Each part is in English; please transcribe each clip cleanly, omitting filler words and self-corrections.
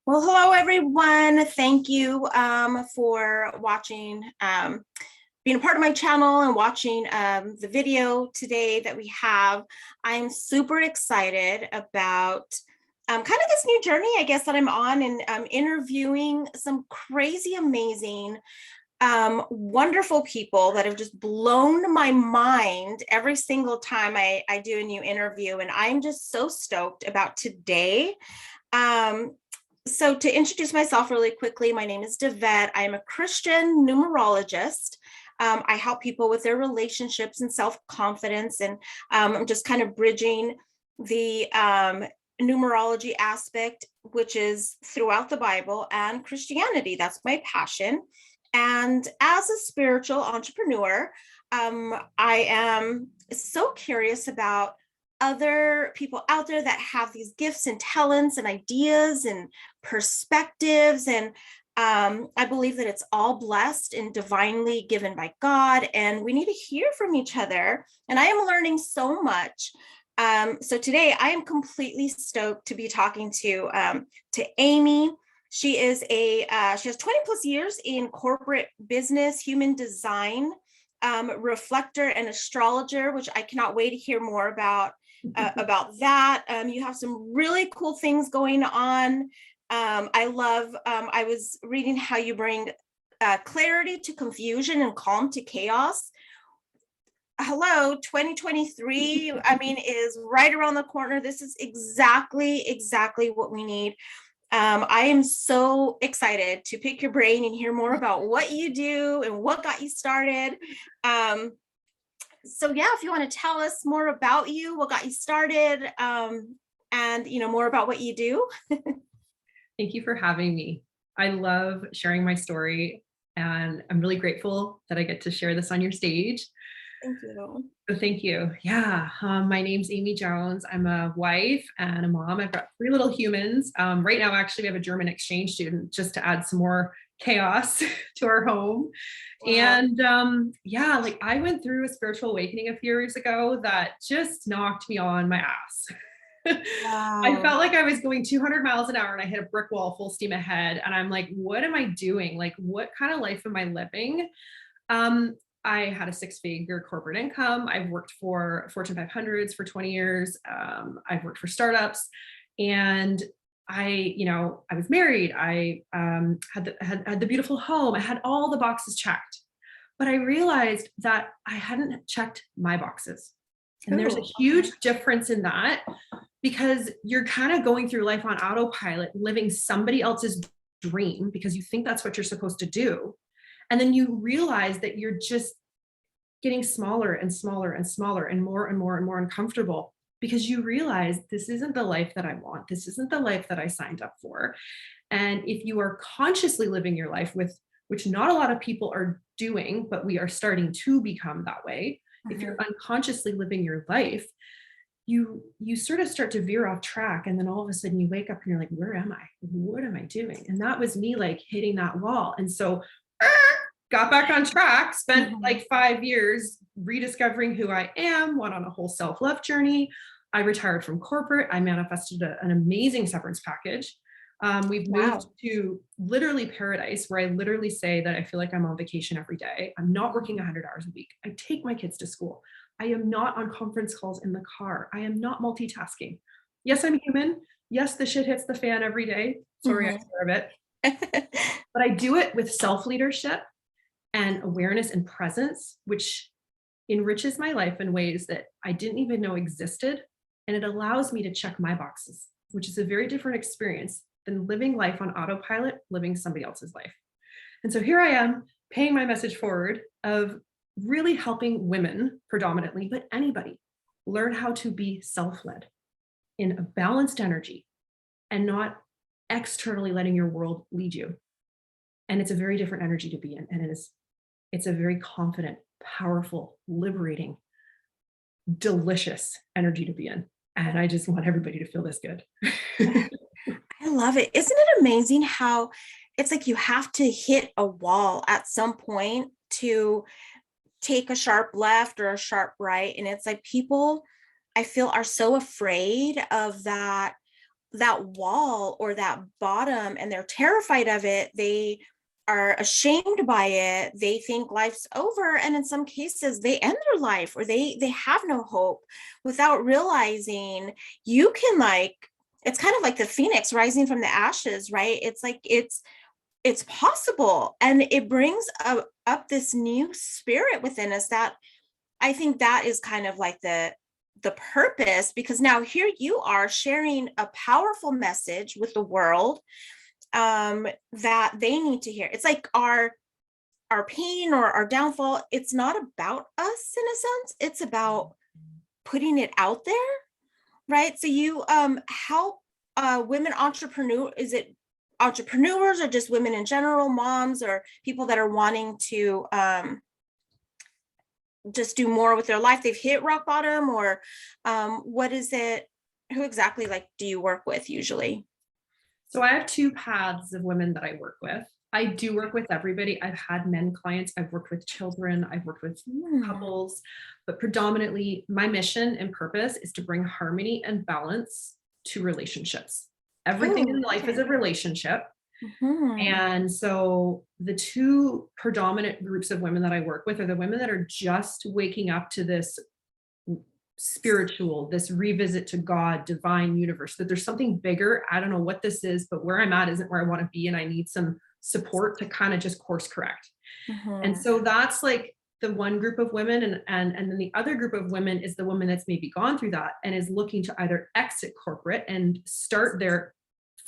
Well, hello everyone. Thank you for watching, being a part of my channel and watching the video today that we have. I'm super excited about kind of this new journey, I guess, that I'm on, and interviewing some crazy, amazing, wonderful people that have just blown my mind every single time I do a new interview. And I'm just so stoked about today. So to introduce myself really quickly, my name is Devette. I'm a Christian numerologist. I help people with their relationships and self-confidence, and I'm just kind of bridging the numerology aspect, which is throughout the Bible, and Christianity. That's my passion. And as a spiritual entrepreneur, I am so curious about other people out there that have these gifts and talents and ideas and perspectives. And I believe that it's all blessed and divinely given by God. And we need to hear from each other. And I am learning so much. So today I am completely stoked to be talking to Amy. She is she has 20 plus years in corporate business, human design, reflector, and astrologer, which I cannot wait to hear more about that. You have some really cool things going on. I was reading how you bring clarity to confusion and calm to chaos. Hello, 2023, I mean, is right around the corner. This is exactly what we need. I am so excited to pick your brain and hear more about what you do and what got you started. So yeah, if you want to tell us more about you, what got you started, and more about what you do. Thank you for having me. I love sharing my story, and I'm really grateful that I get to share this on your stage. Thank you. So thank you. Yeah, my name's Amy Jones. I'm a wife and a mom. I've got 3 little humans. Right now, actually, we have a German exchange student just to add some more chaos to our home. Wow. And yeah, like I went through a spiritual awakening a few years ago that just knocked me on my ass. Wow. I felt like I was going 200 miles an hour and I hit a brick wall full steam ahead. And I'm like, what am I doing? Like, what kind of life am I living? I had a 6-figure corporate income. I've worked for Fortune 500s for 20 years. I've worked for startups, and I was married. I had the beautiful home. I had all the boxes checked, but I realized that I hadn't checked my boxes. And there's a huge difference in that, because you're kind of going through life on autopilot, living somebody else's dream because you think that's what you're supposed to do. And then you realize that you're just getting smaller and smaller and smaller and more and more and more uncomfortable, because you realize this isn't the life that I want. This isn't the life that I signed up for. And if you are consciously living your life, which not a lot of people are doing, but we are starting to become that way. Mm-hmm. If you're unconsciously living your life, you sort of start to veer off track, and then all of a sudden you wake up and you're like, where am I? What am I doing? And that was me, like hitting that wall. And so got back on track, spent like 5 years rediscovering who I am, went on a whole self-love journey. I retired from corporate. I manifested an amazing severance package. We've moved to literally paradise, where I literally say that I feel like I'm on vacation every day. I'm not working 100 hours a week. I take my kids to school. I am not on conference calls in the car. I am not multitasking. Yes, I'm human. Yes, the shit hits the fan every day. Sorry, I swear a bit. But I do it with self-leadership and awareness and presence, which enriches my life in ways that I didn't even know existed. And it allows me to check my boxes, which is a very different experience than living life on autopilot, living somebody else's life. And so here I am, paying my message forward of really helping women predominantly, but anybody, learn how to be self-led in a balanced energy and not externally letting your world lead you. And it's a very different energy to be in. And it's a very confident, powerful, liberating, delicious energy to be in. And I just want everybody to feel this good. I love it. Isn't it amazing how it's like you have to hit a wall at some point to take a sharp left or a sharp right? And it's like people, I feel, are so afraid of that that wall or that bottom, and they're terrified of it. They are ashamed by it. They think life's over, and in some cases they end their life, or they have no hope, without realizing you can, like, it's kind of like the phoenix rising from the ashes, right? It's like it's possible, and it brings up this new spirit within us, that I think that is kind of like the purpose, because now here you are sharing a powerful message with the world, that they need to hear. It's like our pain or our downfall, it's not about us in a sense, it's about putting it out there, right? So you help women entrepreneur, is it entrepreneurs, or just women in general, moms, or people that are wanting to just do more with their life, they've hit rock bottom, or what is it, who exactly, like, do you work with usually? So I have two paths of women that I work with. I do work with everybody. I've had men clients, I've worked with children, I've worked with couples, but predominantly my mission and purpose is to bring harmony and balance to relationships. Everything in life is a relationship. And so the two predominant groups of women that I work with are the women that are just waking up to this spiritual, this revisit to God, divine, universe, that there's something bigger. I don't know what this is, but where I'm at isn't where I want to be. And I need some support to kind of just course correct. And so that's like the one group of women. And then the other group of women is the woman that's maybe gone through that and is looking to either exit corporate and start their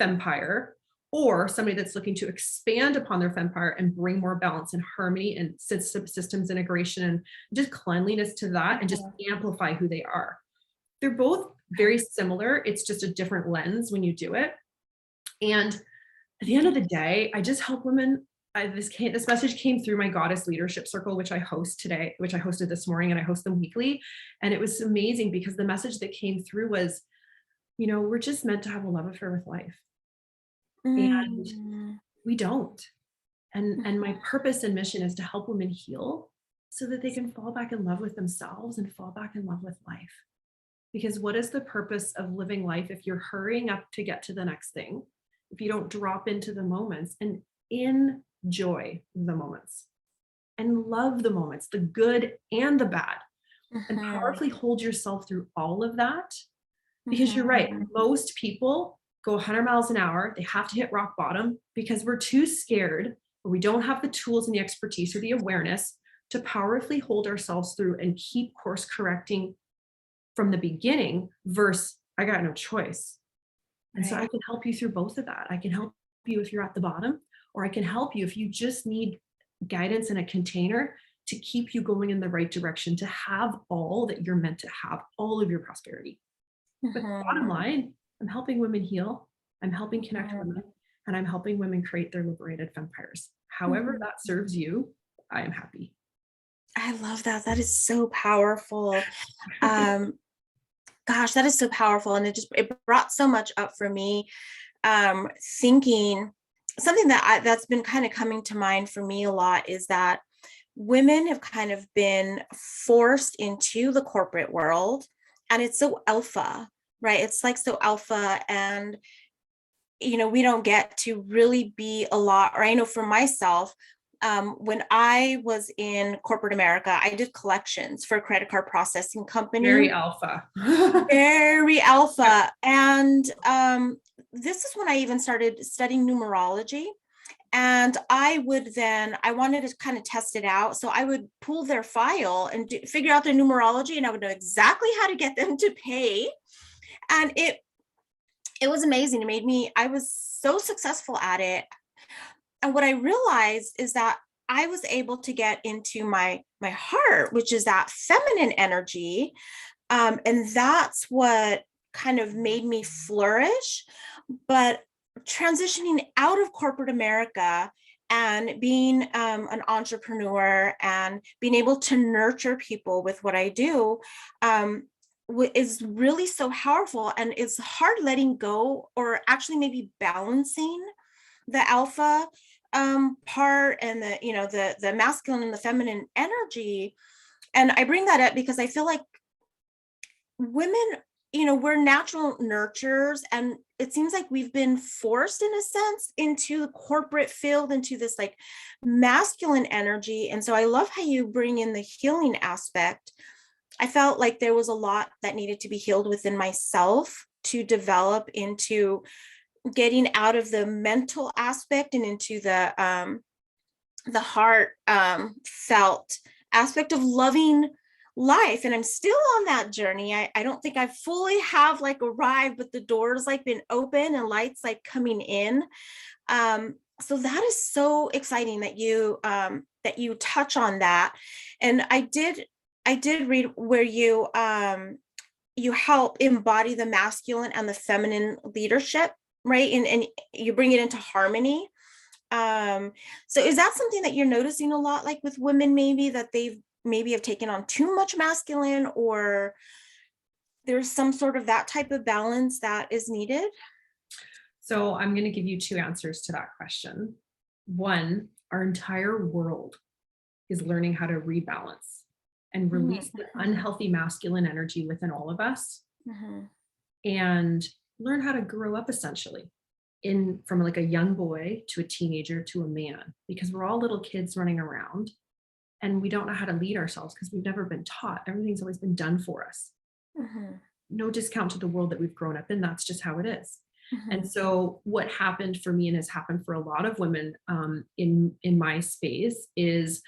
fempire, or somebody that's looking to expand upon their fempire and bring more balance and harmony and systems integration and just cleanliness to that, and just amplify who they are. They're both very similar. It's just a different lens when you do it. And at the end of the day, I just help women. This message came through my Goddess Leadership Circle, which I host today, which I hosted this morning, and I host them weekly. And it was amazing because the message that came through was, we're just meant to have a love affair with life. And we don't. And my purpose and mission is to help women heal so that they can fall back in love with themselves and fall back in love with life. Because what is the purpose of living life if you're hurrying up to get to the next thing, if you don't drop into the moments and enjoy the moments and love the moments, the good and the bad, and powerfully hold yourself through all of that? Because you're right, most people go 100 miles an hour. They have to hit rock bottom because we're too scared, or we don't have the tools and the expertise or the awareness to powerfully hold ourselves through and keep course correcting from the beginning, versus I got no choice. And so I can help you through both of that. I can help you if you're at the bottom, or I can help you if you just need guidance and a container to keep you going in the right direction, to have all that you're meant to have, all of your prosperity. But the bottom line, I'm helping women heal, I'm helping connect women, and I'm helping women create their liberated vampires. However that serves you, I am happy. I love that. That is so powerful. Gosh, that is so powerful. And it brought so much up for me, thinking something that's been kind of coming to mind for me a lot is that women have kind of been forced into the corporate world, and it's so alpha, right? It's like so alpha, and we don't get to really be a lot, or I know for myself, when I was in corporate America, I did collections for a credit card processing company. Very alpha. Very alpha. And this is when I even started studying numerology. And I wanted to kind of test it out. So I would pull their file and figure out their numerology, and I would know exactly how to get them to pay. And it was amazing. I was so successful at it. And what I realized is that I was able to get into my heart, which is that feminine energy. And that's what kind of made me flourish. But transitioning out of corporate America and being an entrepreneur and being able to nurture people with what I do is really so powerful. And it's hard letting go, or actually maybe balancing the alpha part and the masculine and the feminine energy. And I bring that up because I feel like women, we're natural nurturers, and it seems like we've been forced in a sense into the corporate field, into this like masculine energy. And so I love how you bring in the healing aspect. I felt like there was a lot that needed to be healed within myself to develop into getting out of the mental aspect and into the heart felt aspect of loving life. And I'm still on that journey. I don't think I fully have like arrived, but the doors like been open and lights like coming in. So that is so exciting that you touch on that. And I did read where you help embody the masculine and the feminine leadership, right? And you bring it into harmony. So is that something that you're noticing a lot, like with women, maybe that they've maybe have taken on too much masculine, or there's some sort of that type of balance that is needed? So I'm going to give you two answers to that question. One, our entire world is learning how to rebalance and release the unhealthy masculine energy within all of us, and learn how to grow up essentially in from like a young boy to a teenager to a man, because we're all little kids running around and we don't know how to lead ourselves because we've never been taught. Everything's always been done for us. No discount to the world that we've grown up in. That's just how it is. And so what happened for me, and has happened for a lot of women in my space, is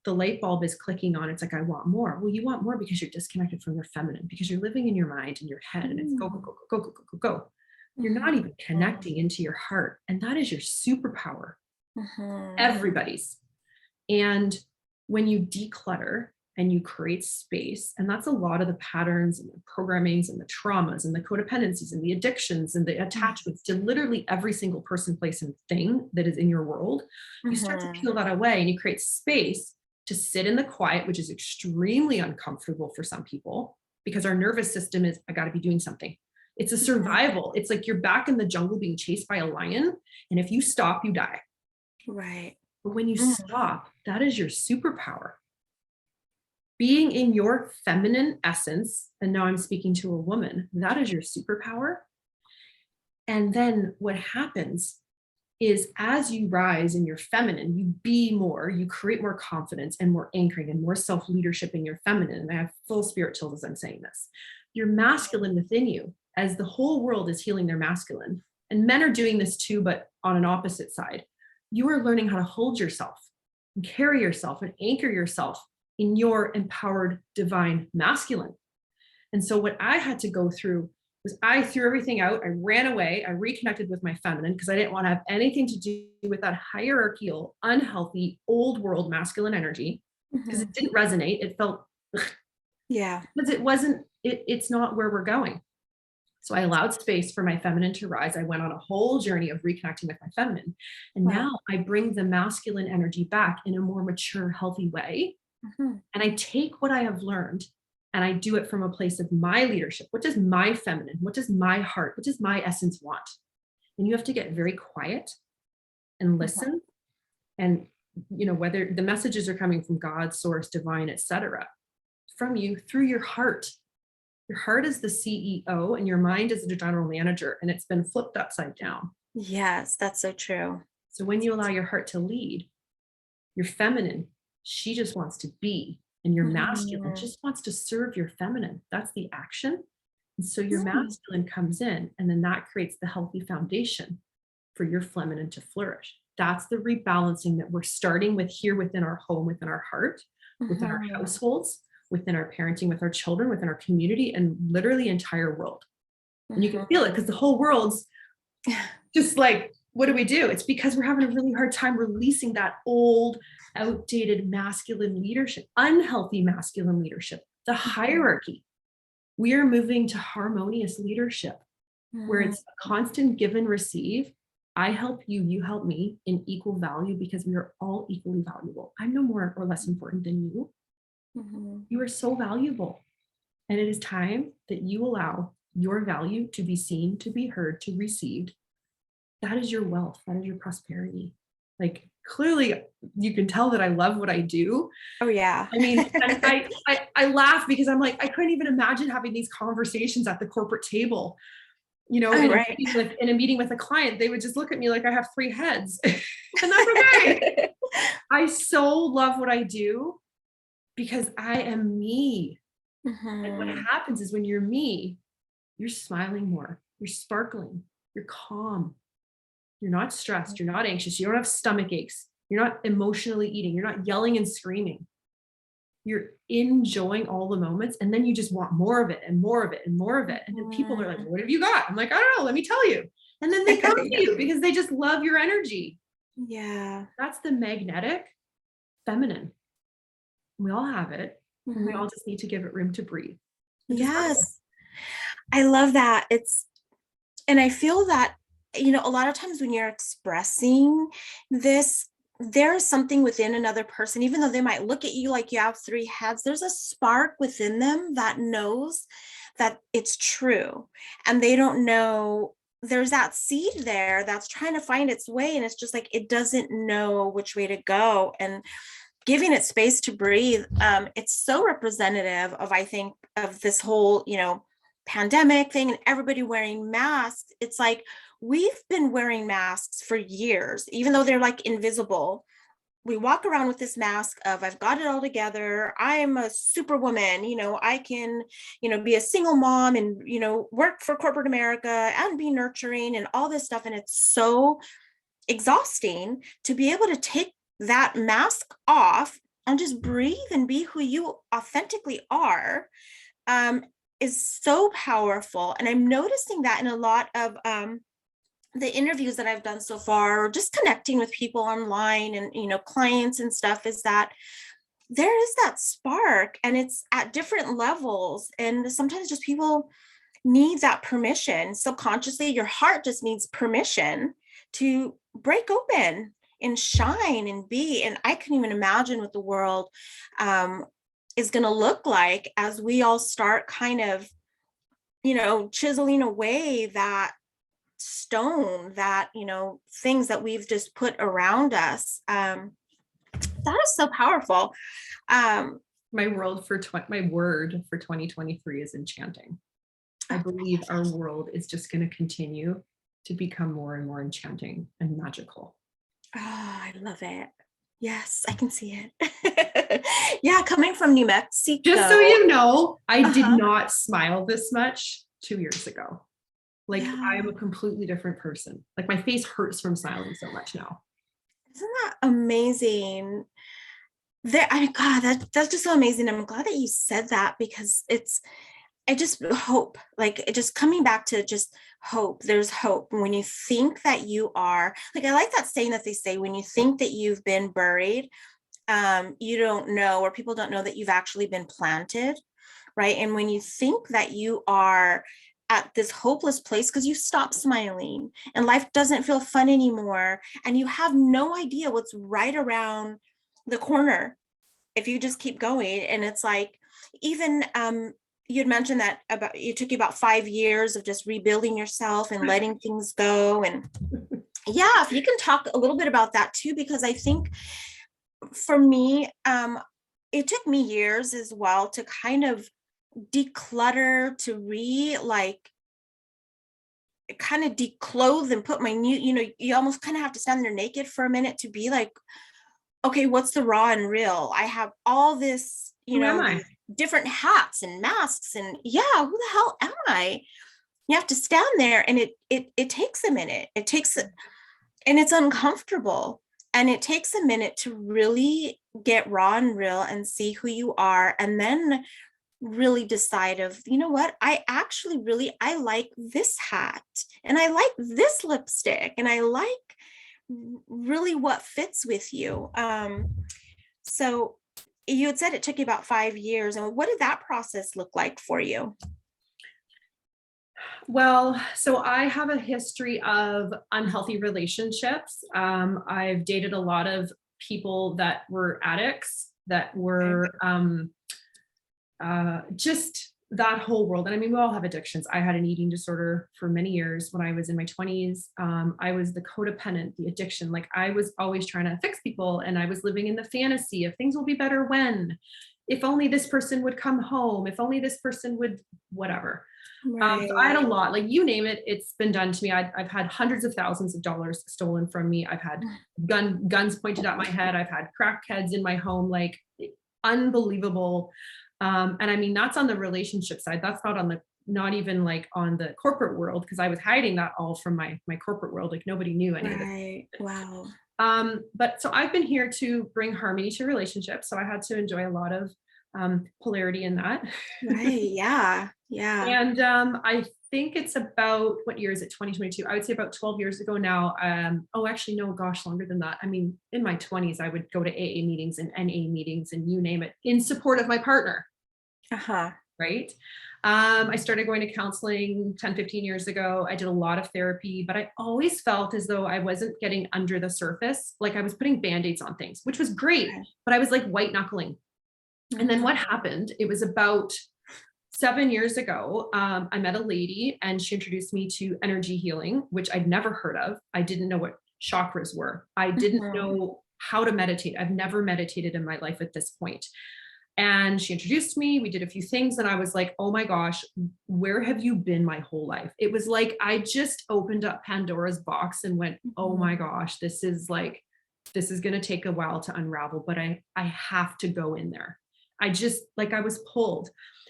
the light bulb is clicking on. It's like, I want more. Well, you want more because you're disconnected from your feminine, because you're living in your mind and your head, and it's go, go, go, go, go, go, go, go. You're not even connecting into your heart. And that is your superpower. Everybody's. And when you declutter and you create space, and that's a lot of the patterns and the programmings and the traumas and the codependencies and the addictions and the attachments to literally every single person, place, and thing that is in your world, you start to peel that away and you create space to sit in the quiet, which is extremely uncomfortable for some people because our nervous system is, I got to be doing something. It's a survival. It's like you're back in the jungle being chased by a lion. And if you stop, you die. Right. But when you stop, that is your superpower. Being in your feminine essence, and now I'm speaking to a woman, that is your superpower. And then what happens is, as you rise in your feminine, you be more, you create more confidence and more anchoring and more self-leadership in your feminine. And I have full spirit chills as I'm saying this. Your masculine within you, as the whole world is healing their masculine, and men are doing this too, but on an opposite side, you are learning how to hold yourself and carry yourself and anchor yourself in your empowered divine masculine. And so what I had to go through was, I threw everything out. I ran away. I reconnected with my feminine because I didn't want to have anything to do with that hierarchical, unhealthy, old world masculine energy, because it didn't resonate. It felt, because it wasn't, it's not where we're going. So I allowed space for my feminine to rise. I went on a whole journey of reconnecting with my feminine. And now I bring the masculine energy back in a more mature, healthy way. And I take what I have learned and I do it from a place of my leadership. What does my feminine, what does my heart, what does my essence want? And you have to get very quiet and listen. And, whether the messages are coming from God, source, divine, etc., from you through your heart. Your heart is the CEO and your mind is the general manager, and it's been flipped upside down. Yes, that's so true. So when you allow your heart to lead, your feminine, she just wants to be, and your masculine just wants to serve your feminine. That's the action. And so your masculine comes in, and then that creates the healthy foundation for your feminine to flourish. That's the rebalancing that we're starting with here within our home, within our heart, within our households, within our parenting, with our children, within our community, and literally entire world. And you can feel it because the whole world's just like, what do we do? It's because we're having a really hard time releasing that old, outdated masculine leadership, unhealthy masculine leadership, the hierarchy. We are moving to harmonious leadership where it's a constant give and receive. I help you, you help me in equal value, because we are all equally valuable. I'm no more or less important than you. You are so valuable. And it is time that you allow your value to be seen, to be heard, to received. That is your wealth. That is your prosperity. Like, clearly you can tell that I love what I do. Oh yeah. I mean, and I laugh because I'm like, I couldn't even imagine having these conversations at the corporate table, you know, Oh, in right. a meeting with a client. They would just look at me like I have three heads. And that's okay. I so love what I do because I am me. And what Mhm. happens is when you're me, you're smiling more, you're sparkling, you're calm, you're not stressed, you're not anxious, you don't have stomach aches, you're not emotionally eating, you're not yelling and screaming. You're enjoying all the moments, and then you just want more of it and more of it and more of it. And then people are like, Mhm. "What have you got?" I'm like, "I don't know, let me tell you." And then they come to Yeah. you because they just love your energy. Yeah. That's the magnetic feminine. We all have it, and we all Mhm. just need to give it room to breathe and to sparkle. Yes. I love that. And I feel that, a lot of times when you're expressing this, there's something within another person, even though they might look at you like you have three heads, there's a spark within them that knows that it's true. And they don't know there's that seed there that's trying to find its way. And it's just like it doesn't know which way to go. And giving it space to breathe, it's so representative of, I think, of this whole, pandemic thing and everybody wearing masks. It's like we've been wearing masks for years, even though they're like invisible. We walk around with this mask of I've got it all together. I am a superwoman. I can, be a single mom and, work for corporate America and be nurturing and all this stuff. And it's so exhausting to be able to take that mask off and just breathe and be who you authentically are, um, is so powerful. And I'm noticing that in a lot of the interviews that I've done so far, or just connecting with people online and, clients and stuff, is that there is that spark and it's at different levels. And sometimes just people need that permission. Subconsciously, your heart just needs permission to break open and shine and be. And I can even imagine what the world is going to look like as we all start kind of, chiseling away that stone, that, things that we've just put around us. That is so powerful. Um, My word for 2023 is enchanting. I believe our world is just going to continue to become more and more enchanting and magical. Oh, I love it. Yes, I can see it. Yeah, coming from New Just so Mexico. you know, I did Uh-huh. not smile this much 2 years ago. Like I am Yeah. a completely different person. Like my face hurts from smiling so much now. Isn't that amazing? God, that's just so amazing. I'm glad that you said that because I just hope, like it just coming back to just hope. There's hope when you think that you are, like, I like that saying that they say, when you think that you've been buried, you don't know, or people don't know that you've actually been planted, right? And when you think that you are at this hopeless place because you stop smiling and life doesn't feel fun anymore, and you have no idea what's right around the corner if you just keep going. And it's like, even you'd mentioned that about it took you about 5 years of just rebuilding yourself and letting things go. And yeah, if you can talk a little bit about that too, because I think for me, it took me years as well to kind of declutter, to like kind of declothe and put my new, you almost kind of have to stand there naked for a minute to be like, okay, what's the raw and real? I have all this, Who am I? these different hats and masks, and yeah, who the hell am I? You have to stand there, and it takes a minute. And it's uncomfortable, and it takes a minute to really get raw and real and see who you are, and then really decide of, what, I actually really, I like this hat, and I like this lipstick, and I like really what fits with you. So you had said it took you about 5 years, and what did that process look like for you? Well, so I have a history of unhealthy relationships. I've dated a lot of people that were addicts, that Okay. were just that whole world. And I mean, we all have addictions. I had an eating disorder for many years when I was in my 20s. I was the codependent, the addiction. Like I was always trying to fix people, and I was living in the fantasy of things will be better when, if only this person would come home, if only this person would, whatever. So I had Right. a lot, like you name it, it's been done to me. I've had hundreds of thousands of dollars stolen from me. I've had guns pointed at my head. I've had crackheads in my home, like unbelievable. And I mean, that's on the relationship side. That's not on the, not even like on the corporate world, because I was hiding that all from my corporate world. Like nobody knew any of it. Right. Wow. But so I've been here to bring harmony to relationships. So I had to enjoy a lot of polarity in that. Right. Yeah. Yeah. And I think it's about, what year is it? 2022. I would say about 12 years ago now. Oh, actually, no, gosh, longer than that. I mean, in my 20s, I would go to AA meetings and NA meetings and you name it in support of my partner. Uh-huh. Right. I started going to counseling 10, 15 years ago. I did a lot of therapy, but I always felt as though I wasn't getting under the surface. Like I was putting band-aids on things, which was great, Okay. but I was like white knuckling. And then what happened? It was about 7 years ago. I met a lady and she introduced me to energy healing, which I'd never heard of. I didn't know what chakras were. I didn't Mhm. know how to meditate. I've never meditated in my life at this point. And she introduced me, we did a few things, and I was like, oh my gosh, where have you been my whole life? It was like I just opened up Pandora's box and went, oh my Mhm. gosh, this is going to take a while to unravel, but I have to go in there. I just, like, I was pulled.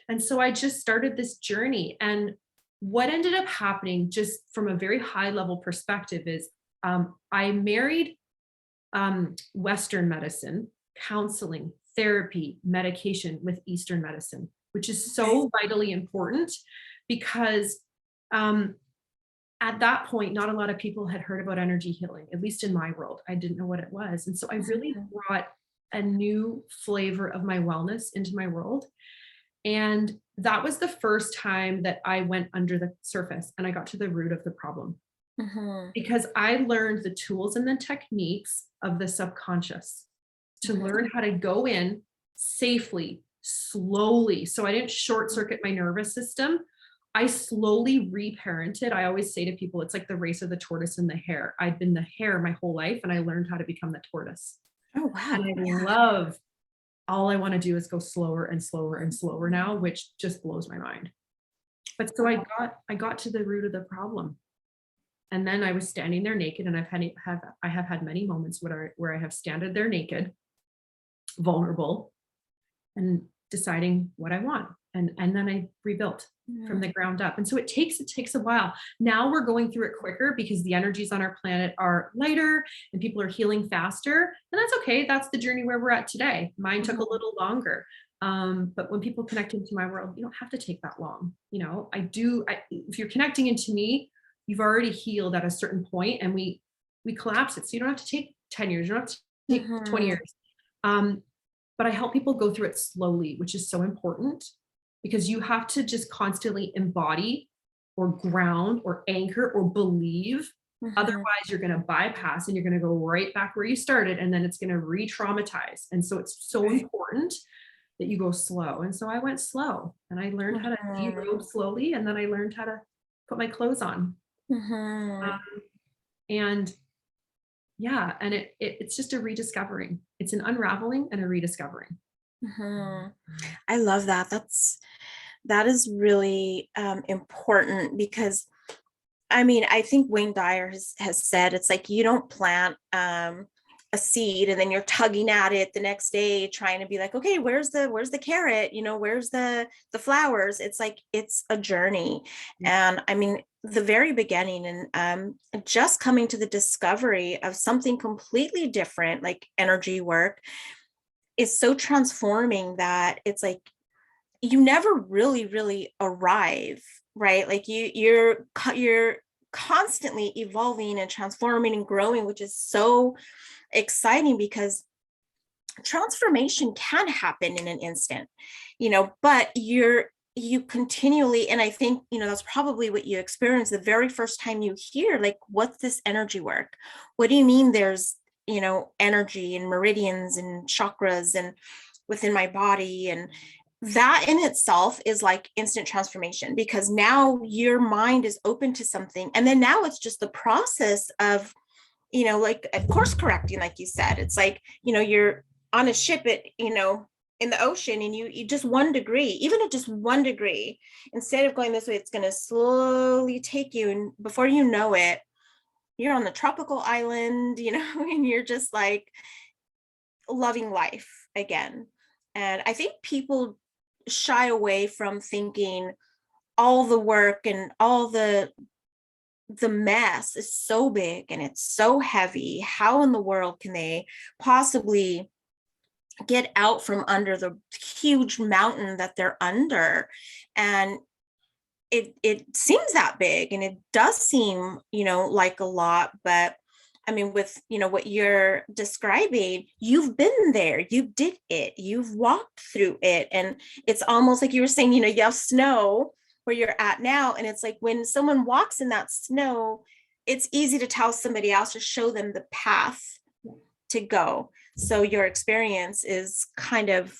And so I just started this journey. And what ended up happening, just from a very high level perspective, is I married Western medicine, counseling, therapy, medication with Eastern medicine, which is Okay. so vitally important because um, at that point, not a lot of people had heard about energy healing, at least in my world. I didn't know what it was. And so I really Mhm. brought a new flavor of my wellness into my world. And that was the first time that I went under the surface and I got to the root of the problem, Mhm. because I learned the tools and the techniques of the subconscious to Mhm. learn how to go in safely, slowly. So I didn't short circuit my nervous system. I slowly reparented. I always say to people, it's like the race of the tortoise and the hare. I'd been the hare my whole life and I learned how to become the tortoise. Oh, And wow. I Yeah. love, all I want to do is go slower and slower and slower now, which just blows my mind. But so I got to the root of the problem. And then I was standing there naked, and I have had many moments where I have standed there naked, vulnerable, and deciding what I want. And then I rebuilt from Mhm. the ground up. And so it takes a while. Now we're going through it quicker because the energies on our planet are lighter and people are healing faster. And that's okay. That's the journey where we're at today. Mine took a Mhm. little longer. But when people connect into my world, you don't have to take that long. If you're connecting into me, you've already healed at a certain point, and we collapse it. So you don't have to take 10 years, you don't have to take 20 Mhm. years. Um, but I help people go through it slowly, which is so important because you have to just constantly embody or ground or anchor or believe. Mhm. Otherwise, you're going to bypass and you're going to go right back where you started, and then it's going to re traumatize. And so it's so Right. important that you go slow. And so I went slow and I learned how to Mhm. de-robe slowly. And then I learned how to put my clothes on. Mhm. And yeah, and it's just a rediscovering. It's an unraveling and a rediscovering. Mhm. I love that. That is really important because I mean, I think Wayne Dyer has said it's like you don't plant a seed and then you're tugging at it the next day trying to be like, okay, where's the carrot? Where's the flowers? It's like it's a journey. And I mean, the very beginning and just coming to the discovery of something completely different, like energy work, is so transforming that it's like you never really arrive, right? Like you're constantly evolving and transforming and growing, which is so exciting because transformation can happen in an instant, but you continually, and I think that's probably what you experience the very first time you hear, like, what's this energy work? What do you mean there's energy and meridians and chakras and within my body? And that in itself is like instant transformation, because now your mind is open to something. And then now it's just the process of, like of course correcting, like you said. It's like, you're on a ship in the ocean, and you just 1 degree, even at just 1 degree, instead of going this way, it's going to slowly take you. And before you know it, you're on the tropical island, and you're just like loving life again. And I think people shy away from thinking all the work and all the mess is so big and it's so heavy. How in the world can they possibly get out from under the huge mountain that they're under? And it seems that big, and it does seem, like a lot, but I mean, with, what you're describing, you've been there, you did it, you've walked through it. And it's almost like you were saying, you have snow where you're at now. And it's like when someone walks in that snow, it's easy to tell somebody else or show them the path to go. So your experience is kind of,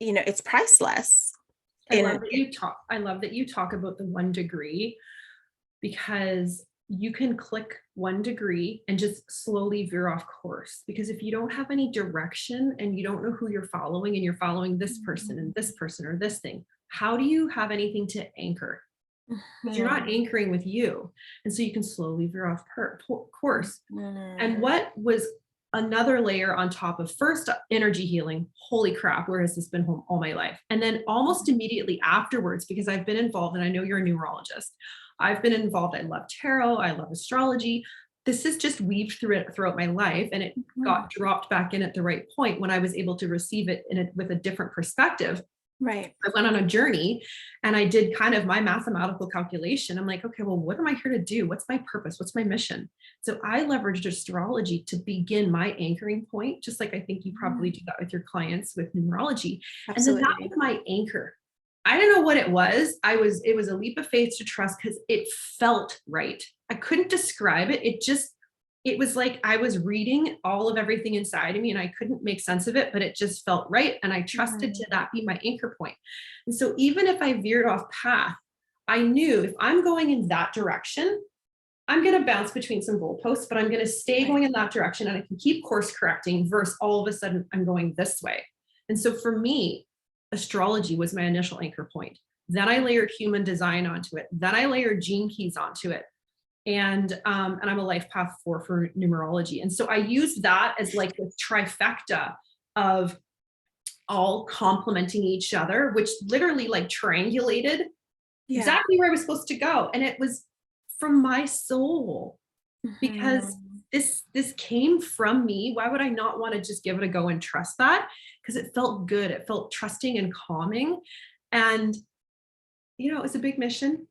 it's priceless. I love that you talk about the 1 degree, because you can click 1 degree and just slowly veer off course. Because if you don't have any direction and you don't know who you're following, and you're following this person and this person or this thing, how do you have anything to anchor? Because you're not anchoring with you. And so you can slowly veer off course. And what was another layer on top of first energy healing, holy crap, where has this been home all my life? And then almost immediately afterwards, because I've been involved, and I know you're a numerologist, I've been involved. I love tarot, I love astrology. This is just weaved throughout my life, and it got dropped back in at the right point when I was able to receive it with a different perspective. Right. I went on a journey, and I did kind of my mathematical calculation. I'm like, okay, well, what am I here to do? What's my purpose? What's my mission? So I leveraged astrology to begin my anchoring point, just like I think you probably do that with your clients with numerology. Absolutely. And then that was my anchor. I don't know what it was. It was a leap of faith to trust, because it felt right. I couldn't describe it. It was like I was reading all of everything inside of me, and I couldn't make sense of it, but it just felt right. And I trusted to that be my anchor point. And so even if I veered off path, I knew if I'm going in that direction, I'm going to bounce between some goalposts, but I'm going to stay going in that direction, and I can keep course correcting versus all of a sudden I'm going this way. And so for me, astrology was my initial anchor point. Then I layered human design onto it. Then I layered gene keys onto it. And I'm a life path 4 for numerology. And so I used that as like this trifecta of all complementing each other, which literally like triangulated exactly where I was supposed to go. And it was from my soul, because this came from me. Why would I not want to just give it a go and trust that? Because it felt good. It felt trusting and calming. And, it was a big mission.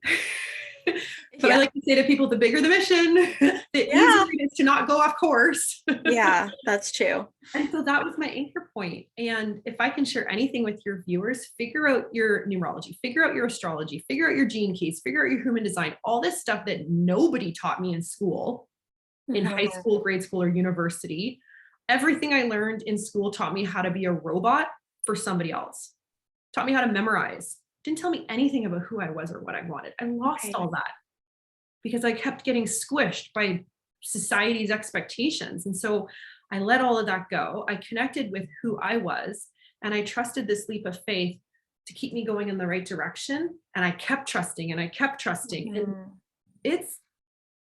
But I like to say to people, the bigger the mission, the easier it is to not go off course. Yeah, that's true. And so that was my anchor point. And if I can share anything with your viewers, figure out your numerology, figure out your astrology, figure out your gene keys, figure out your human design, all this stuff that nobody taught me in school, in high school, grade school, or university. Everything I learned in school taught me how to be a robot for somebody else, taught me how to memorize, didn't tell me anything about who I was or what I wanted. I lost all that because I kept getting squished by society's expectations. And so I let all of that go. I connected with who I was, and I trusted this leap of faith to keep me going in the right direction. And I kept trusting and I kept trusting. And it's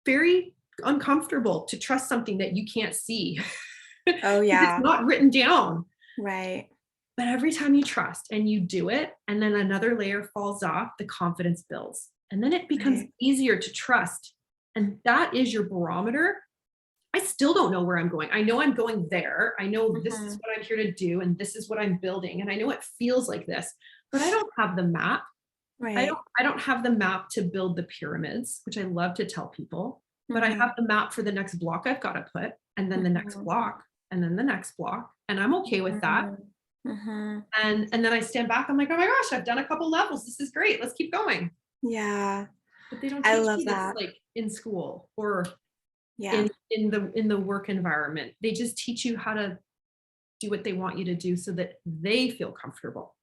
very uncomfortable to trust something that you can't see. Oh yeah. It's not written down. Right. But every time you trust and you do it, and then another layer falls off, the confidence builds. And then it becomes easier to trust. And that is your barometer. I still don't know where I'm going. I know I'm going there. I know this is what I'm here to do, and this is what I'm building. And I know it feels like this, but I don't have the map. Right. I don't have the map to build the pyramids, which I love to tell people, but I have the map for the next block I've got to put, and then the next block, and then the next block. And I'm okay with that. And then I stand back, I'm like, oh my gosh, I've done a couple levels. This is great. Let's keep going. Yeah. But they don't teach you this like in school or in the work environment. They just teach you how to do what they want you to do so that they feel comfortable.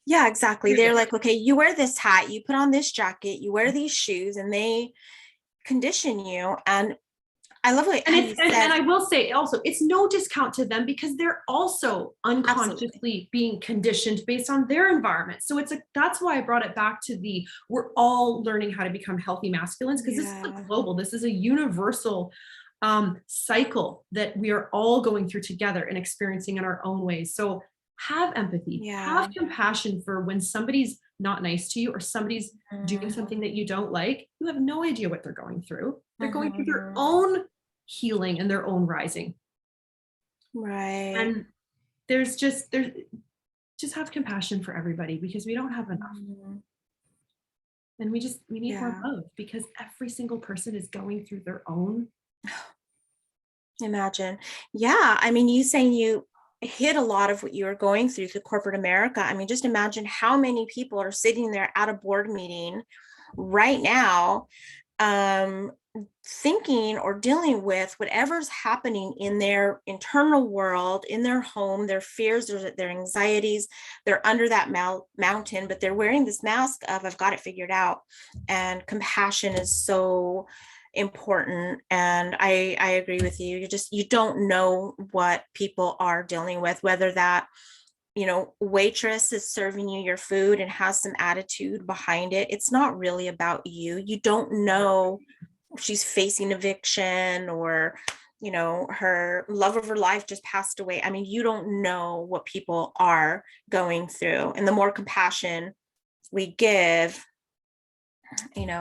Yeah, exactly. They're like, okay, you wear this hat, you put on this jacket, you wear these shoes, and they condition you. And I love And how it's you and said, I will say also, it's no discount to them because they're also absolutely. unconsciously being conditioned based on their environment. So it's that's why I brought it back to we're all learning how to become healthy masculines, because this is a Yeah. global, this is a universal cycle that we are all going through together and experiencing in our own ways. So have empathy, have Yeah. compassion for when somebody's not nice to you or somebody's doing Mhm. something that you don't like. You have no idea what they're going through. They're going through their Mhm. own healing and their own rising. Right. And there's just have compassion for everybody because we don't have enough. Mhm. And we need more Yeah. love because every single person is going through their own. Imagine. Yeah. I mean, you saying you hit a lot of what you were going through corporate America. I mean, just imagine how many people are sitting there at a board meeting right now, um, thinking or dealing with whatever's happening in their internal world, in their home, their fears, their anxieties. They're under that mountain, but they're wearing this mask of, I've got it figured out. And compassion is so important. And I agree with you. You don't know what people are dealing with, whether that, waitress is serving you your food and has some attitude behind it. It's not really about you. You don't know if she's facing eviction, or her love of her life just passed away. I mean, you don't know what people are going through, and the more compassion we give,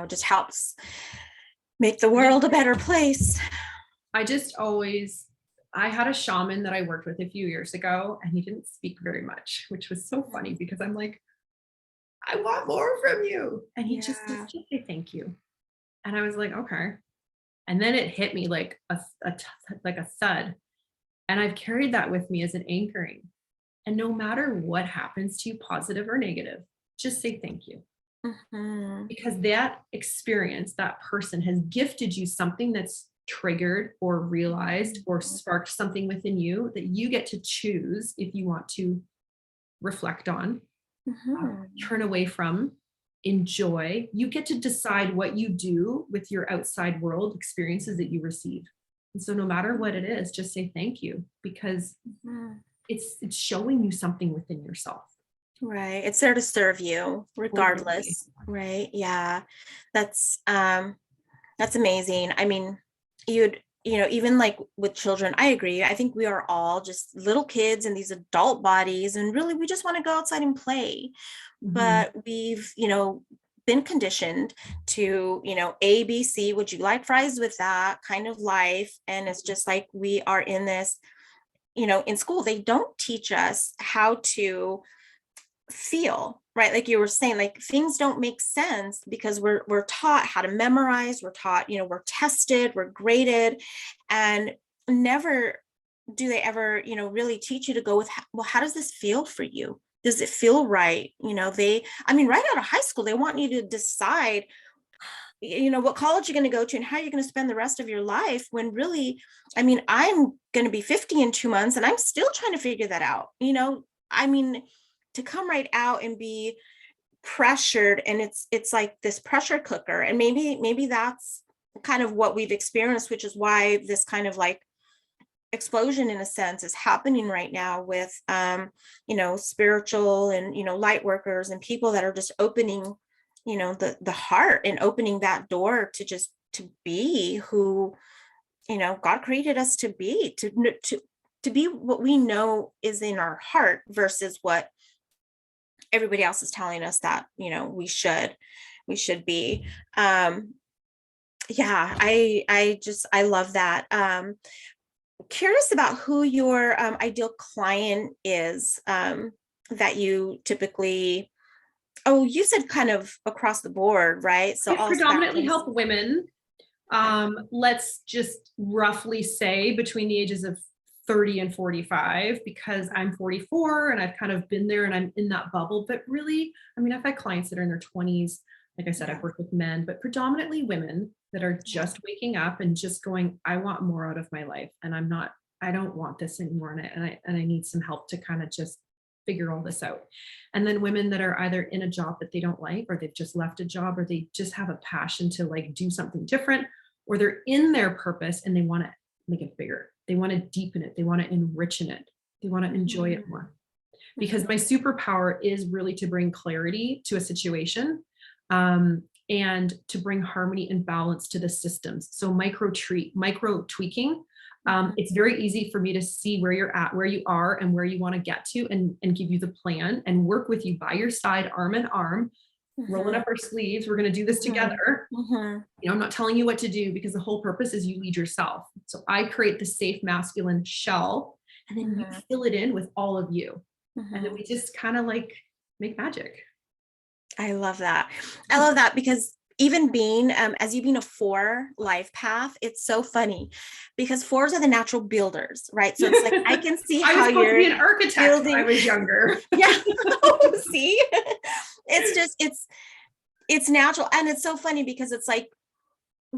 just helps make the world a better place. I just always, I had a shaman that I worked with a few years ago and he didn't speak very much, which was so funny because I'm like, I want more from you. And he just says, Yeah. just say thank you. And I was like, okay. And then it hit me like like a thud. And I've carried that with me as an anchoring. And no matter what happens to you, positive or negative, just say thank you. Hmm. Because that experience, that person has gifted you something that's triggered or realized or sparked something within you that you get to choose if you want to reflect on, Hmm. turn away from, enjoy. You get to decide what you do with your outside world experiences that you receive. And so no matter what it is, just say thank you because Hmm. it's showing you something within yourself. Right. It's there to serve you Totally. regardless. Right. Yeah. That's amazing. I mean, even like with children, I agree. I think we are all just little kids in these adult bodies, and really we just want to go outside and play. Mhm. But we've, been conditioned to, A, B, C, would you like fries with that kind of life? And it's just like we are in this, in school, they don't teach us how to feel, right? Like you were saying, like things don't make sense because we're taught how to memorize, we're taught, we're tested, we're graded, and never do they ever, really teach you to go with, well, how does this feel for you? Does it feel right? I mean, right out of high school, they want you to decide, what college you're going to go to and how you're going to spend the rest of your life, when really, I mean, I'm going to be 50 in 2 months and I'm still trying to figure that out. I mean, to come right out and be pressured, and it's like this pressure cooker, and maybe that's kind of what we've experienced, which is why this kind of like explosion in a sense is happening right now with spiritual and light workers and people that are just opening the heart and opening that door to just to be who God created us to be, to be what we know is in our heart versus what everybody else is telling us that we should be. Yeah, I love that. Curious about who your ideal client is, that you typically, oh, you said kind of across the board, right? So I all predominantly spectrums. help women. Let's just roughly say between the ages of 30 and 45, because I'm 44 and I've kind of been there and I'm in that bubble. But really, I mean, I've had clients that are in their 20s. Like I said, Yeah, I've worked with men, but predominantly women that are yeah. just waking up and just going, I want more out of my life. And I don't want this anymore. And I need some help to kind of just figure all this out. And then women that are either in a job that they don't like, or they've just left a job, or they just have a passion to like do something different, or they're in their purpose and they want to make it bigger. They want to deepen it. They want to enrich in it. They want to enjoy it more. Because my superpower is really to bring clarity to a situation, and to bring harmony and balance to the systems. So micro tweaking. It's very easy for me to see where you're at, where you are, and where you want to get to, and give you the plan and work with you by your side, arm in arm, rolling up our sleeves. We're going to do this together. You know, I'm not telling you what to do, because the whole purpose is you lead yourself. So I create the safe masculine shell, and then you fill it in with all of you. And then we just kind of like make magic. I love that. I love that, because even being, as you being a 4 life path, it's so funny because 4s are the natural builders, right? So it's like, I can see I how was supposed you're to be an architect when I was younger. Yeah. See, it's just, it's natural. And it's so funny because it's like,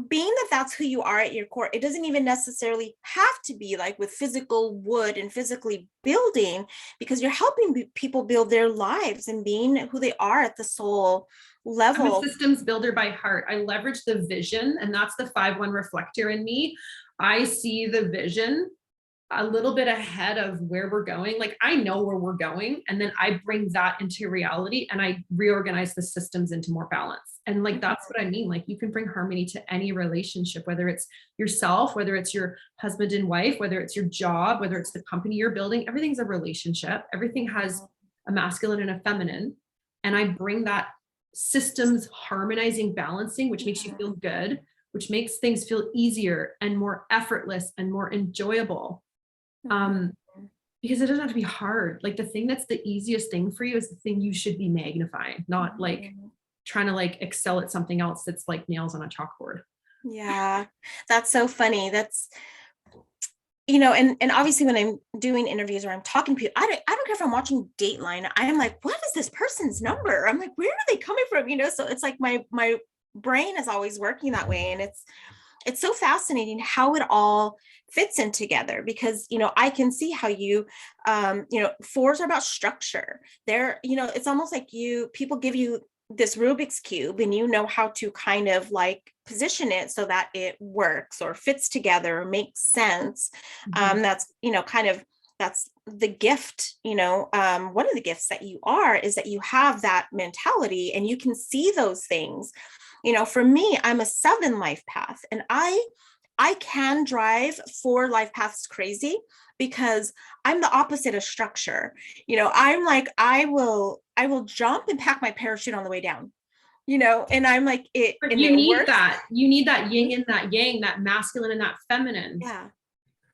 being that that's who you are at your core, it doesn't even necessarily have to be like with physical wood and physically building, because you're helping people build their lives and being who they are at the soul level. I'm a systems builder by heart. I leverage the vision, and that's the 5-1 reflector in me. I see the vision a little bit ahead of where we're going. Like I know where we're going, and then I bring that into reality, and I reorganize the systems into more balance. And like, that's what I mean. Like you can bring harmony to any relationship, whether it's yourself, whether it's your husband and wife, whether it's your job, whether it's the company you're building. Everything's a relationship. Everything has a masculine and a feminine. And I bring that systems harmonizing, balancing, which makes you feel good, which makes things feel easier and more effortless and more enjoyable. Because it doesn't have to be hard. Like the thing that's the easiest thing for you is the thing you should be magnifying, not like trying to like excel at something else that's like nails on a chalkboard. Yeah, that's so funny. That's, you know, and obviously when I'm doing interviews or I'm talking to people, I don't care if I'm watching Dateline. I'm like, what is this person's number? I'm like, where are they coming from? You know, so it's like my brain is always working that way. And it's so fascinating how it all fits in together, because, you know, I can see how you, you know, 4s are about structure. They're, you know, it's almost like people give you this Rubik's cube and you know how to kind of like position it so that it works or fits together or makes sense. That's, you know, kind of, that's the gift, you know, one of the gifts that you are is that you have that mentality and you can see those things. You know, for me, I'm a 7 life path, and I can drive 4 life paths crazy because I'm the opposite of structure. You know, I'm like, I will jump and pack my parachute on the way down, you know, and I'm like, But and you it need works. that. You need that yin and that yang, that masculine and that feminine. Yeah.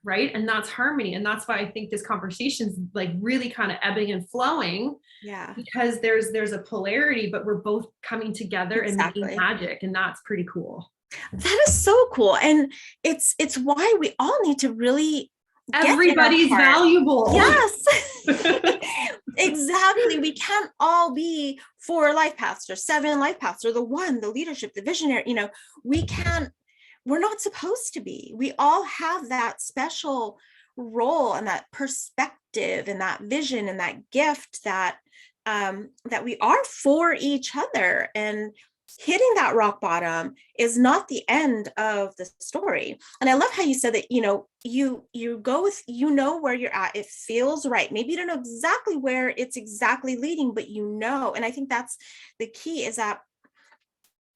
Right. And that's harmony. And that's why I think this conversation's like really kind of ebbing and flowing. Yeah. Because there's a polarity, but we're both coming together and making Exactly. magic. And that's pretty cool. That is so cool. And it's why we all need to really everybody's valuable. Yes. Exactly. We can't all be 4 life paths or 7 life paths or the one, the leadership, the visionary, you know, we're not supposed to be. We all have that special role and that perspective and that vision and that gift that that we are for each other. And hitting that rock bottom is not the end of the story. And I love how you said that, you know, you go with, you know, where you're at, it feels right. Maybe you don't know exactly where it's exactly leading, but you know. And I think that's the key, is that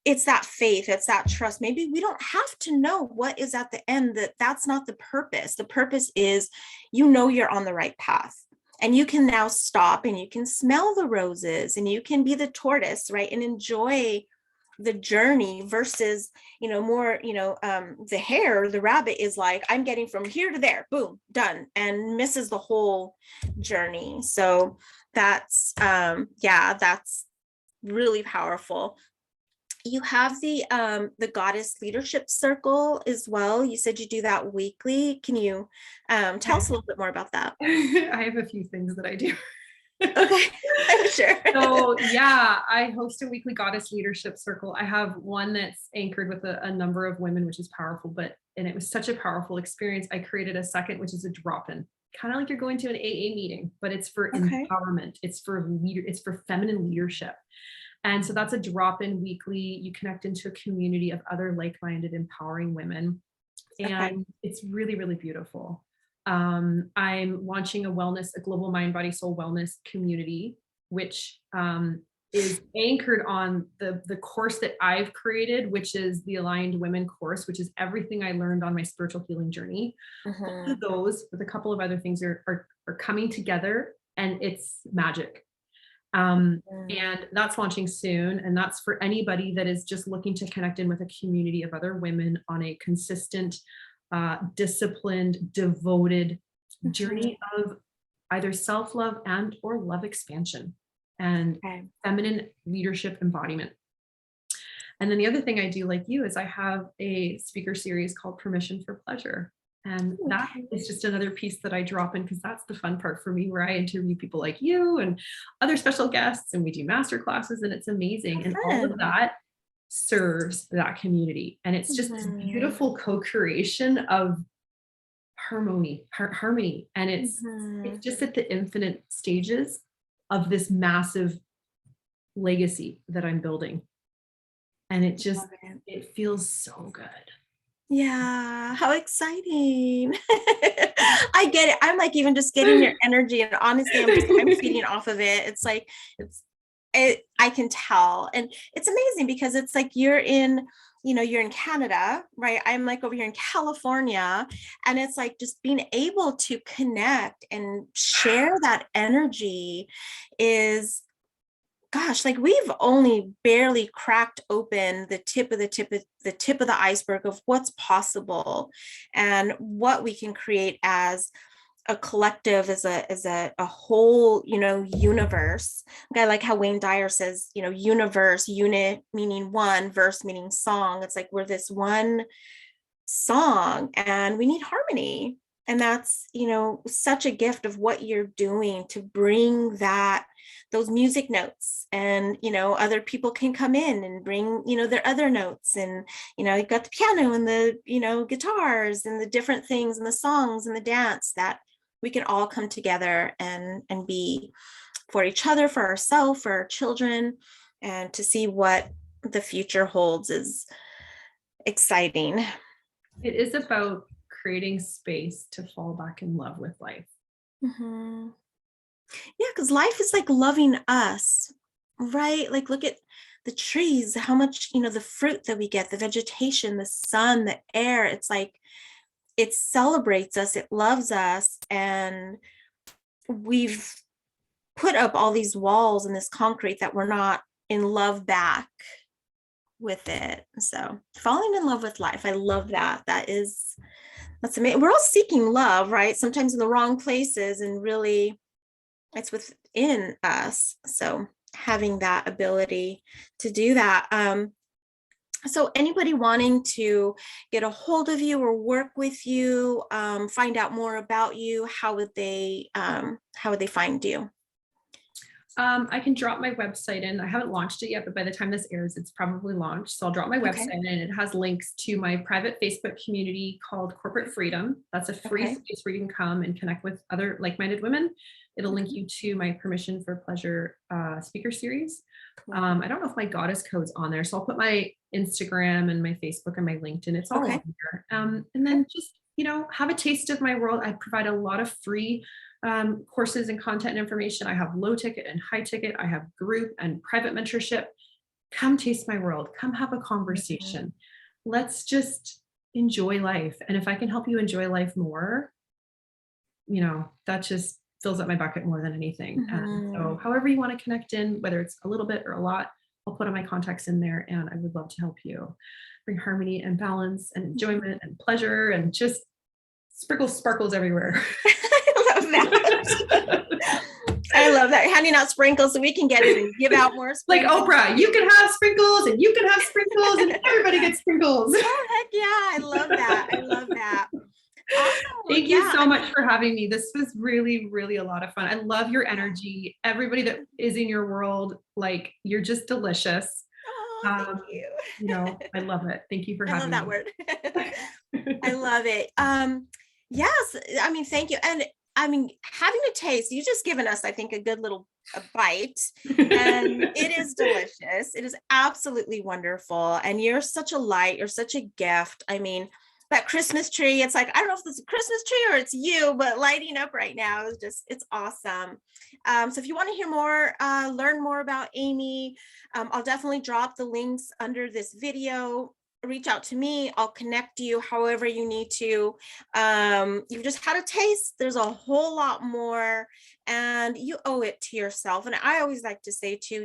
it's that faith, it's that trust. Maybe we don't have to know what is at the end, that's not the purpose. The purpose is, you know, you're on the right path. And you can now stop and you can smell the roses and you can be the tortoise, right? And enjoy the journey versus, you know, more, you know, the hare, the rabbit is like, I'm getting from here to there, boom, done, and misses the whole journey. So that's, yeah, that's really powerful. You have the goddess leadership circle as well. You said you do that weekly. Can you tell us a little bit more about that? I have a few things that I do. Okay, I'm sure. So yeah, I host a weekly goddess leadership circle. I have one that's anchored with a number of women, which is powerful, and it was such a powerful experience. I created a second, which is a drop-in. kind of like you're going to an AA meeting, but it's for Okay. empowerment. It's for feminine leadership. And so that's a drop-in weekly. You connect into a community of other like-minded, empowering women. Okay. And it's really, really beautiful. I'm launching a global mind, body, soul wellness community, which is anchored on the course that I've created, which is the Aligned Women course, which is everything I learned on my spiritual healing journey. Both of those, with a couple of other things, are coming together, and it's magic. And that's launching soon. And that's for anybody that is just looking to connect in with a community of other women on a consistent, disciplined, devoted journey of either self-love and or love expansion and feminine leadership embodiment. And then the other thing I do, like you, is I have a speaker series called Permission for Pleasure. And that is just another piece that I drop in, because that's the fun part for me, where I interview people like you and other special guests, and we do master classes, and it's amazing. And all of that serves that community. And it's just this beautiful co-creation of harmony. And it's just at the infinite stages of this massive legacy that I'm building. And it feels so good. Yeah, how exciting. I get it. I'm like even just getting your energy, and honestly, I'm feeding off of it. It's like I can tell. And it's amazing because it's like you're in Canada, right? I'm like over here in California, and it's like just being able to connect and share that energy is, gosh, like we've only barely cracked open the tip of the iceberg of what's possible and what we can create as a collective, as a whole, universe. I like how Wayne Dyer says, universe, unit meaning one, verse meaning song. It's like we're this one song and we need harmony. And that's, such a gift of what you're doing to bring those music notes, and, other people can come in and bring, their other notes, and, you've got the piano and the, guitars and the different things and the songs and the dance that we can all come together and be for each other, for ourselves, for our children, and to see what the future holds is exciting. It is about creating space to fall back in love with life. Yeah, because life is like loving us, right? Like look at the trees, how much, the fruit that we get, the vegetation, the sun, the air. It's like it celebrates us, it loves us, and we've put up all these walls and this concrete that we're not in love back with it. So falling in love with life, I love that. That's amazing. We're all seeking love, right? Sometimes in the wrong places, and really it's within us. So having that ability to do that. So anybody wanting to get a hold of you or work with you, find out more about you, how would they find you? I can drop my website in. I haven't launched it yet, but by the time this airs, it's probably launched. So I'll drop my website in, and it has links to my private Facebook community called Corporate Freedom. That's a free space where you can come and connect with other like-minded women. It'll link you to my Permission for Pleasure speaker series. I don't know if my goddess code's on there, so I'll put my Instagram and my Facebook and my LinkedIn. It's all on here. And then just, have a taste of my world. I provide a lot of free courses and content and information. I have low ticket and high ticket. I have group and private mentorship. Come taste my world. Come have a conversation. Let's just enjoy life. And if I can help you enjoy life more, that just fills up my bucket more than anything. And so however you want to connect in, whether it's a little bit or a lot, I'll put all my contacts in there, and I would love to help you bring harmony and balance and enjoyment and pleasure and just sparkles everywhere. I love that. I love that. Handing out sprinkles so we can get it and give out more sprinkles. Like Oprah, you can have sprinkles and you can have sprinkles and everybody gets sprinkles. Oh, heck yeah. I love that. I love that. Awesome. Thank you so much for having me. This was really, really a lot of fun. I love your energy. Everybody that is in your world, like, you're just delicious. Oh, thank you. I love it. Thank you for having me. I love that word. I love it. Yes. I mean, thank you. And I mean, having a taste, you just given us, I think, a good little bite, and it is delicious. It is absolutely wonderful. And you're such a light, you're such a gift. I mean, that Christmas tree, it's like, I don't know if it's a Christmas tree or it's you, but lighting up right now is just, it's awesome. So if you want to hear more, learn more about Amy, I'll definitely drop the links under this video. Reach out to me, I'll connect you however you need to. You've just had a taste, there's a whole lot more, and you owe it to yourself. And I always like to say too,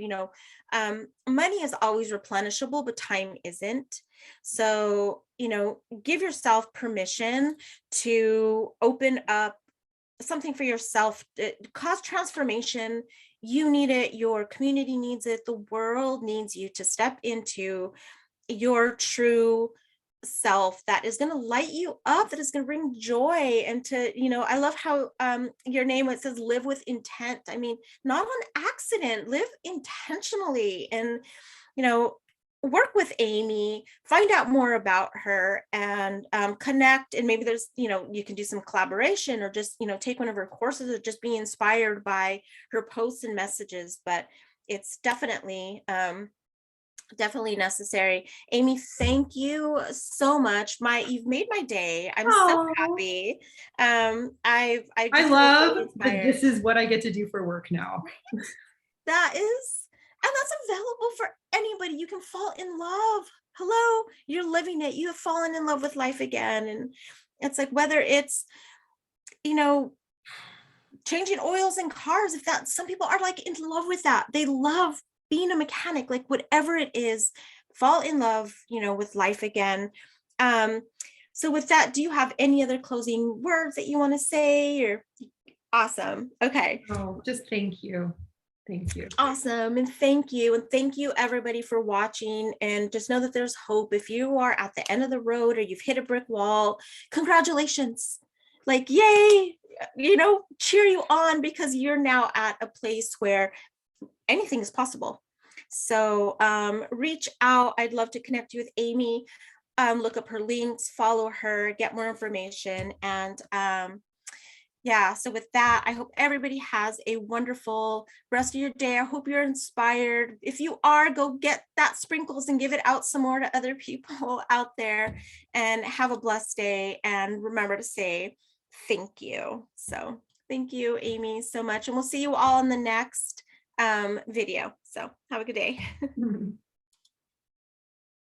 money is always replenishable, but time isn't. So, give yourself permission to open up something for yourself, cause transformation. You need it, your community needs it, the world needs you to step into your true self that is going to light you up, that is going to bring joy. And I love how your name, it says live with intent. I mean, not on accident, live intentionally. And work with Amy, find out more about her, and connect. And maybe there's you can do some collaboration, or just take one of her courses, or just be inspired by her posts and messages. But it's definitely necessary. Amy, thank you so much. You've made my day. I'm so happy. I I just feel love really that inspired. this is what I get to do for work now. That is, and that's available for anybody. You can fall in love. Hello, you're living it. You have fallen in love with life again. And it's like, whether it's, you know, changing oils in cars, if that, some people are like in love with that. They love being a mechanic, like whatever it is, fall in love, with life again. So with that, do you have any other closing words that you want to say? Or awesome. Okay. Oh, just thank you. Thank you. Awesome. And thank you. And thank you everybody for watching. And just know that there's hope. If you are at the end of the road, or you've hit a brick wall, congratulations. Like, yay, cheer you on, because you're now at a place where anything is possible. So reach out. I'd love to connect you with Amy. Look up her links, follow her, get more information. And yeah, so with that, I hope everybody has a wonderful rest of your day. I hope you're inspired. If you are, go get that sprinkles and give it out some more to other people out there, and have a blessed day. And remember to say thank you. So thank you, Amy, so much. And we'll see you all in the next video. So have a good day.